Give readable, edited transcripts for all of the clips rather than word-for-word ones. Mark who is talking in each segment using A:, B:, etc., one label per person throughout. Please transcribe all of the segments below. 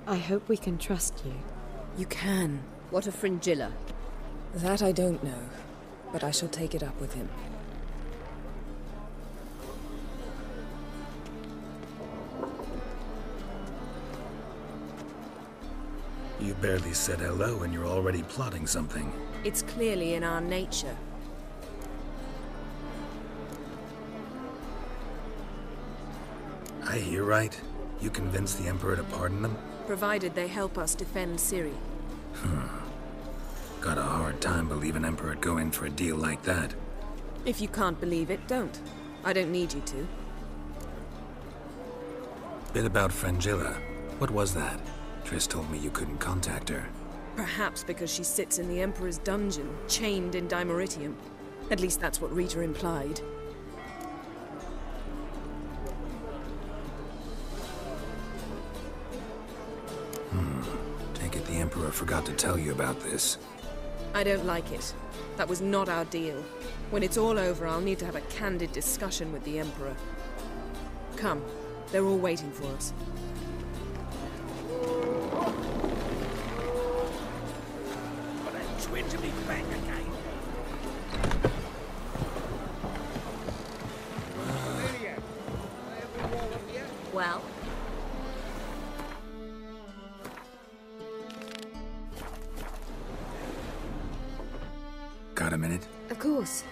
A: I hope we can trust you.
B: You can.
C: What of Fringilla?
B: That I don't know, but I shall take it up with him.
D: You barely said hello and you're already plotting something.
B: It's clearly in our nature.
D: I hear right. You convinced the Emperor to pardon them?
B: Provided they help us defend Ciri.
D: Got a hard time believing Emperor'd go in for a deal like that.
B: If you can't believe it, don't. I don't need you to.
D: Bit about Fringilla. What was that? Triss told me you couldn't contact her.
B: Perhaps because she sits in the Emperor's dungeon, chained in Dimeritium. At least that's what Rita implied.
D: Take it the Emperor forgot to tell you about this.
B: I don't like it. That was not our deal. When it's all over, I'll need to have a candid discussion with the Emperor. Come. They're all waiting for us.
C: Well?
D: Got a minute?
A: Of course.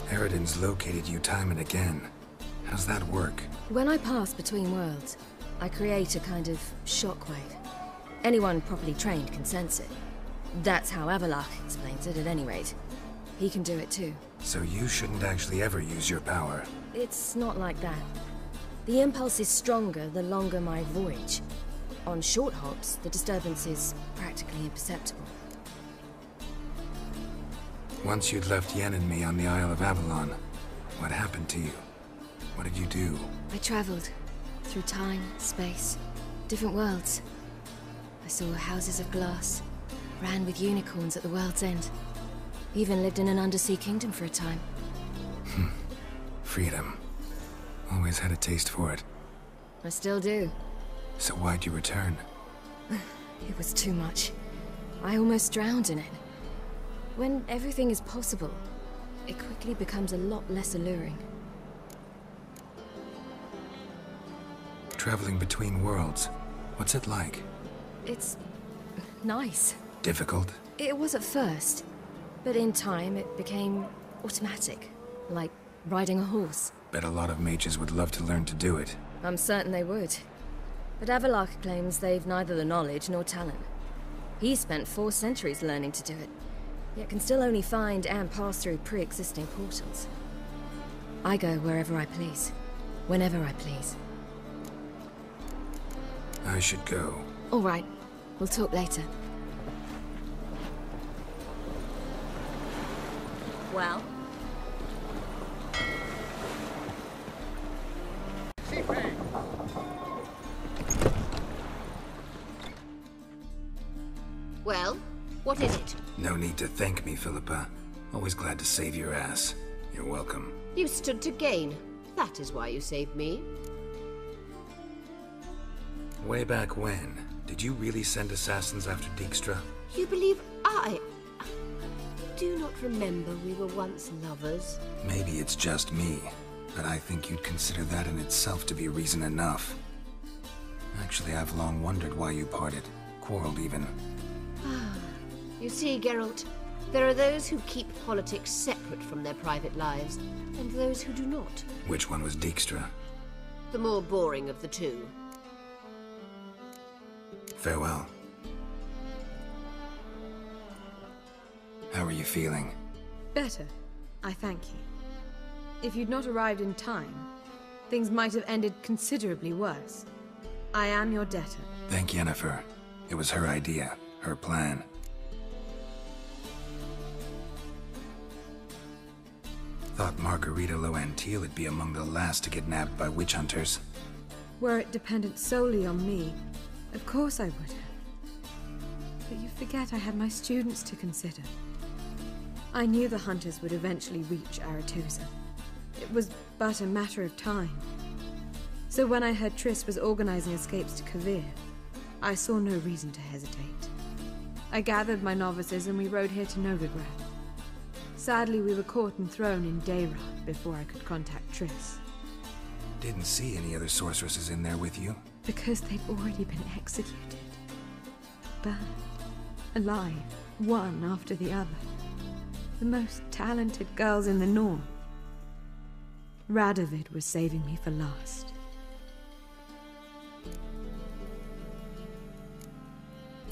D: Eridan's located you time and again. How's that work?
E: When I pass between worlds, I create a kind of shockwave. Anyone properly trained can sense it. That's how Avalok explains it, at any rate. He can do it too.
D: So you shouldn't actually ever use your power.
E: It's not like that. The impulse is stronger the longer my voyage. On short hops, the disturbance is practically imperceptible.
D: Once you'd left Yen and me on the Isle of Avalon, what happened to you? What did you do?
E: I traveled through time, space, different worlds. I saw houses of glass, ran with unicorns at the world's end. Even lived in an undersea kingdom for a time.
D: Freedom. Always had a taste for it.
E: I still do.
D: So why'd you return?
E: It was too much. I almost drowned in it. When everything is possible, it quickly becomes a lot less alluring.
D: Traveling between worlds, what's it like?
E: It's nice.
D: Difficult?
E: It was at first, but in time it became automatic, like riding a horse.
D: Bet a lot of mages would love to learn to do it.
E: I'm certain they would. But Avalok claims they've neither the knowledge nor talent. He spent 4 centuries learning to do it, yet can still only find and pass through pre-existing portals. I go wherever I please, whenever I please.
D: I should go.
E: All right, we'll talk later.
C: Well? Well, what is it?
D: No need to thank me, Philippa. Always glad to save your ass. You're welcome.
C: You stood to gain. That is why you saved me.
D: Way back when, did you really send assassins after Dijkstra?
C: You believe I do not remember we were once lovers?
D: Maybe it's just me, but I think you'd consider that in itself to be reason enough. Actually, I've long wondered why you parted. Quarreled even.
C: You see, Geralt, there are those who keep politics separate from their private lives, and those who do not.
D: Which one was Dijkstra?
C: The more boring of the two.
D: Farewell. How are you feeling?
A: Better. I thank you. If you'd not arrived in time, things might have ended considerably worse. I am your debtor.
D: Thank Yennefer. It was her idea, her plan. Thought Margarita Loantil would be among the last to get nabbed by witch hunters.
A: Were it dependent solely on me, of course I would have. But you forget I had my students to consider. I knew the hunters would eventually reach Aretusa. It was but a matter of time. So when I heard Triss was organizing escapes to Kavir, I saw no reason to hesitate. I gathered my novices and we rode here to Novigrad. Sadly, we were caught and thrown in Dayrod before I could contact Triss.
D: Didn't see any other sorceresses in there with you?
A: Because they'd already been executed. Burned. Alive. One after the other. The most talented girls in the North. Radovid was saving me for last.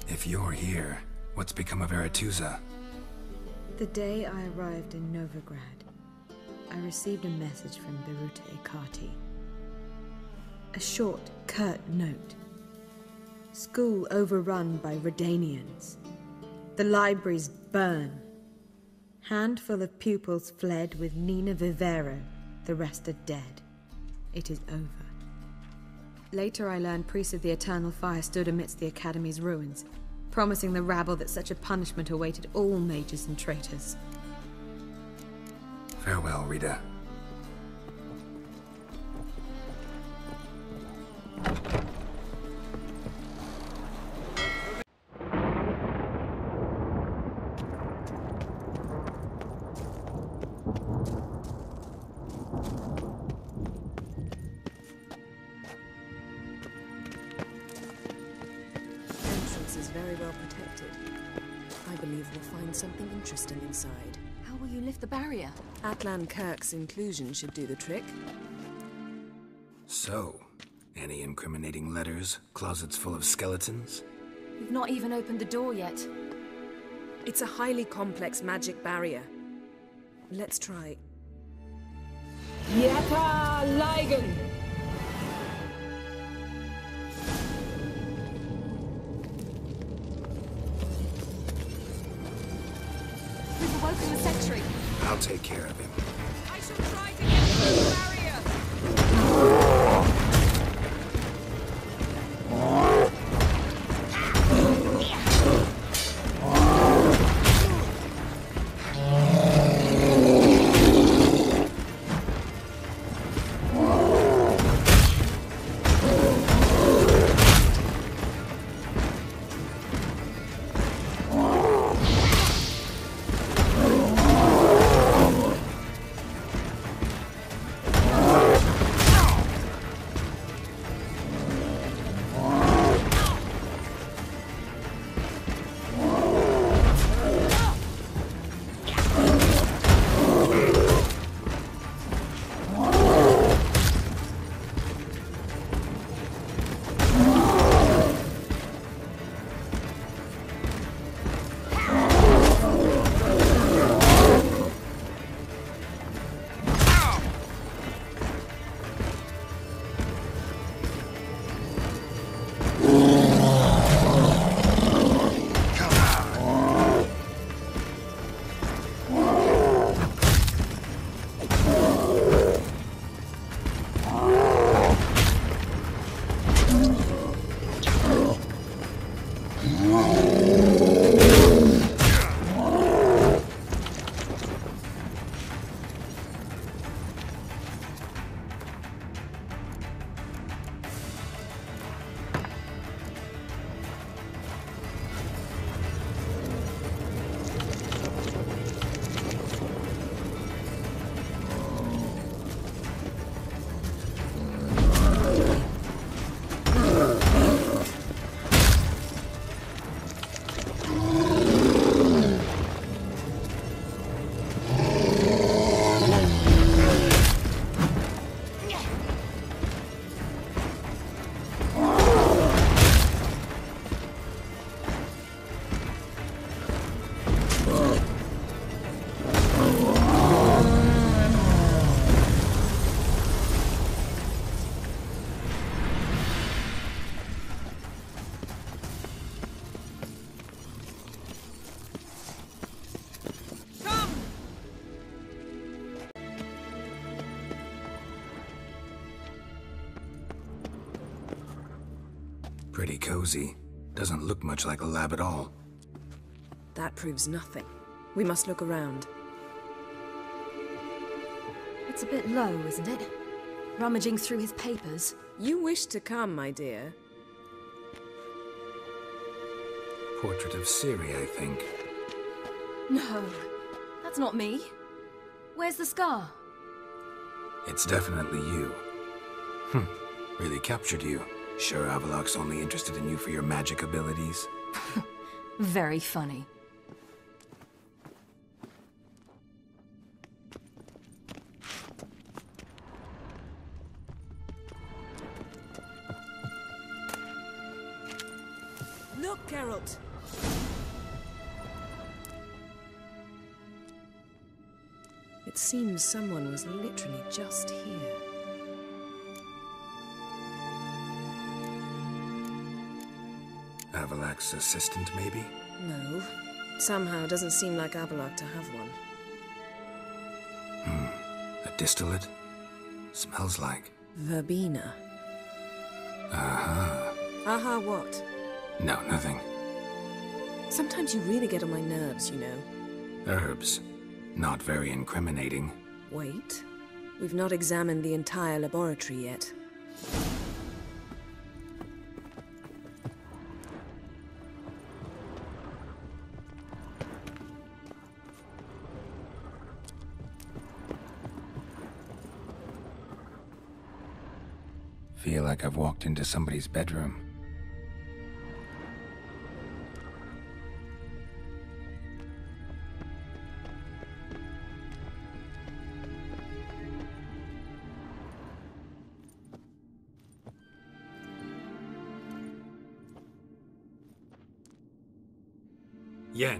D: If you're here, what's become of Aretusa?
A: The day I arrived in Novigrad, I received a message from Beruta Ekati. A short, curt note. School overrun by Redanians. The libraries burn. Handful of pupils fled with Nina Vivero. The rest are dead. It is over. Later I learned priests of the Eternal Fire stood amidst the Academy's ruins, promising the rabble that such a punishment awaited all mages and traitors.
D: Farewell, Rita.
B: Is very well protected. I believe we'll find something interesting inside.
E: How will you lift the barrier?
B: Atlan Kirk's inclusion should do the trick.
D: So, any incriminating letters, closets full of skeletons?
E: You've not even opened the door yet.
B: It's a highly complex magic barrier. Let's try.
F: Yata Ligen!
E: We've awoken the sentry.
D: I'll take care of him.
B: I shall try to get through the barrier!
D: Pretty cozy. Doesn't look much like a lab at all.
B: That proves nothing. We must look around.
E: It's a bit low, isn't it? Rummaging through his papers.
B: You wish to come, my dear.
D: Portrait of Ciri, I think.
E: No, that's not me. Where's the scar?
D: It's definitely you. Really captured you. Sure Avalok's only interested in you for your magic abilities?
E: Very funny.
B: Look, Geralt! It seems someone was literally just here.
D: Avalok's assistant, maybe?
B: No. Somehow it doesn't seem like Avalok to have one.
D: A distillate? Smells like...
B: Verbena.
D: Aha.
B: Aha what?
D: No, nothing.
B: Sometimes you really get on my nerves, you know.
D: Herbs. Not very incriminating.
B: Wait. We've not examined the entire laboratory yet.
D: Feel like I've walked into somebody's bedroom. Yen.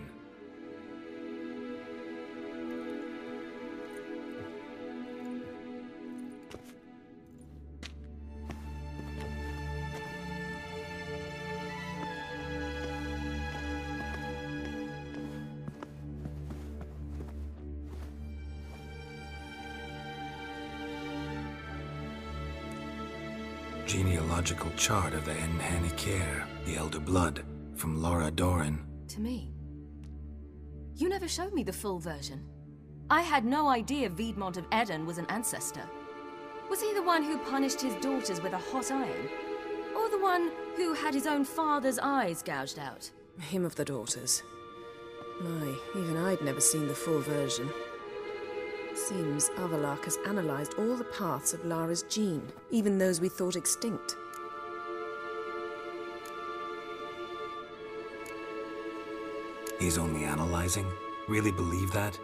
D: Genealogical chart of the Enhanikir, the Elder Blood, from Laura Doran.
E: To me. You never showed me the full version. I had no idea Viedmont of Eden was an ancestor. Was he the one who punished his daughters with a hot iron? Or the one who had his own father's eyes gouged out?
B: Him of the daughters. My, even I'd never seen the full version. Seems Avalok has analyzed all the paths of Lara's gene, even those we thought extinct.
D: He's only analyzing? Really believe that?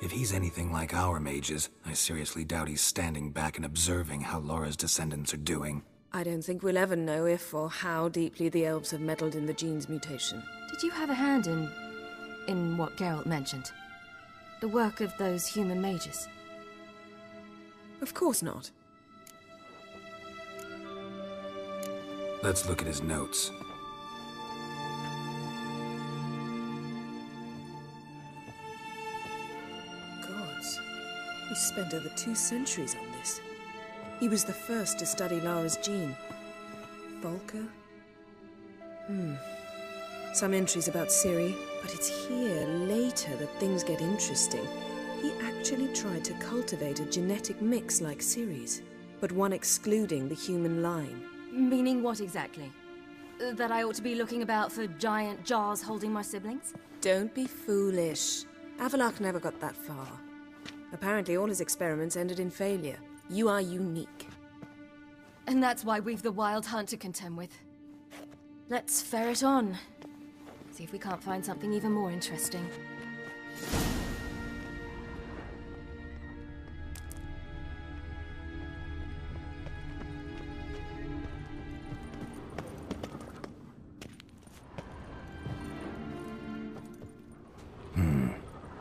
D: If he's anything like our mages, I seriously doubt he's standing back and observing how Laura's descendants are doing.
B: I don't think we'll ever know if or how deeply the elves have meddled in the gene's mutation.
E: Did you have a hand in what Geralt mentioned? The work of those human mages?
B: Of course not.
D: Let's look at his notes.
B: Gods. He spent over 2 centuries on this. He was the first to study Lara's gene. Volker? Some entries about Ciri, but it's here, later, that things get interesting. He actually tried to cultivate a genetic mix like Ciri's, but one excluding the human line.
E: Meaning what exactly? That I ought to be looking about for giant jars holding my siblings?
B: Don't be foolish. Avalok never got that far. Apparently all his experiments ended in failure. You are unique.
E: And that's why we've the Wild Hunt to contend with. Let's ferret on. See if we can't find something even more interesting.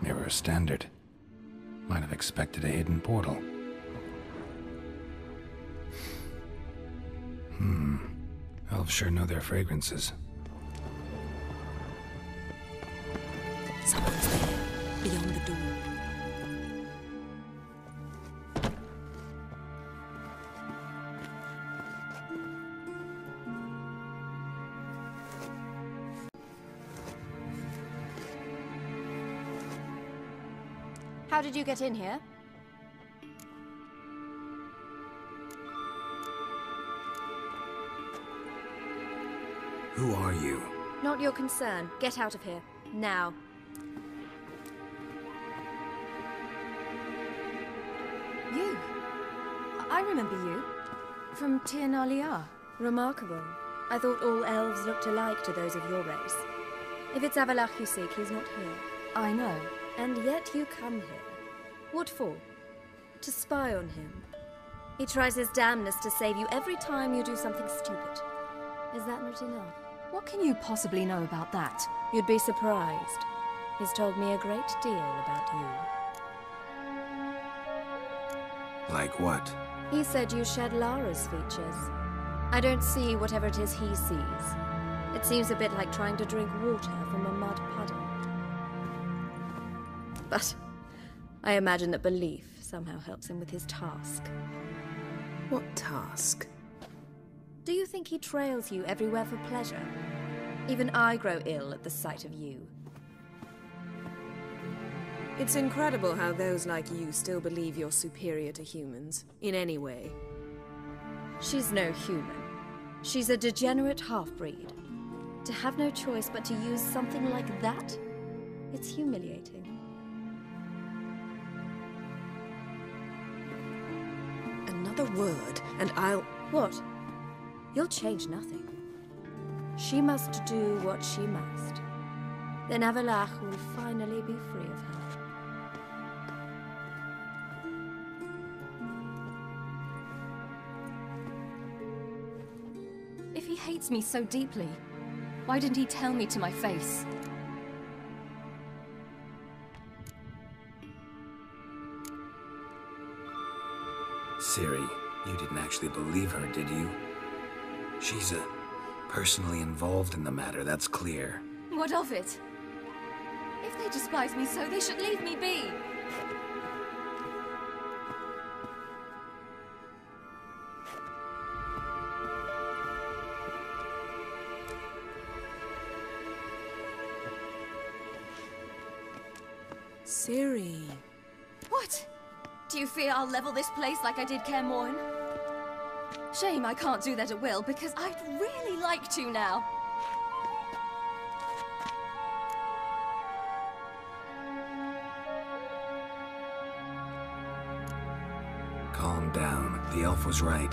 D: Mirror standard. Might have expected a hidden portal. Elves sure know their fragrances.
B: Someone's there, beyond the door.
E: How did you get in here?
D: Who are you?
E: Not your concern. Get out of here. Now. You? I remember you. From Tir Nalia. Remarkable. I thought all elves looked alike to those of your race. If it's Avalach you seek, he's not here. I know. And yet you come here. What for? To spy on him. He tries his damnedest to save you every time you do something stupid. Is that not enough? What can you possibly know about that? You'd be surprised. He's told me a great deal about you.
D: Like what?
E: He said you shared Lara's features. I don't see whatever it is he sees. It seems a bit like trying to drink water from a mud puddle. But I imagine that belief somehow helps him with his task.
B: What task?
E: Do you think he trails you everywhere for pleasure? Even I grow ill at the sight of you.
B: It's incredible how those like you still believe you're superior to humans, in any way.
E: She's no human. She's a degenerate half-breed. To have no choice but to use something like that? It's humiliating.
B: Another word, and I'll...
E: What? You'll change nothing. She must do what she must. Then Avalach will finally be free of her. If he hates me so deeply, why didn't he tell me to my face?
D: Ciri, you didn't actually believe her, did you? She's personally involved in the matter, that's clear.
E: What of it? If they despise me so, they should leave me be.
B: Ciri.
E: What? Do you fear I'll level this place like I did Kaer Morhen? Shame I can't do that at will, because I'd really like to now.
D: Calm down. The elf was right.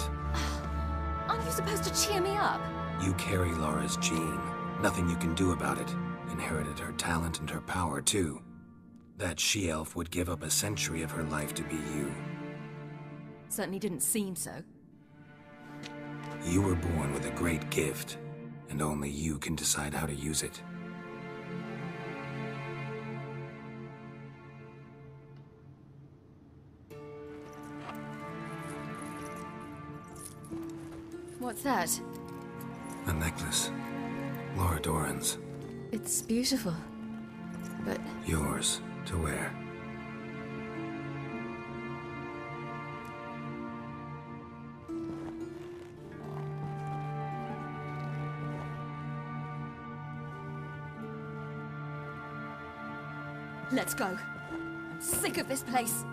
E: Aren't you supposed to cheer me up?
D: You carry Laura's gene. Nothing you can do about it. Inherited her talent and her power, too. That she-elf would give up a century of her life to be you.
E: Certainly didn't seem so.
D: You were born with a great gift, and only you can decide how to use it.
E: What's that?
D: A necklace. Laura Doran's.
E: It's beautiful, but...
D: Yours to wear.
E: Let's go. I'm sick of this place.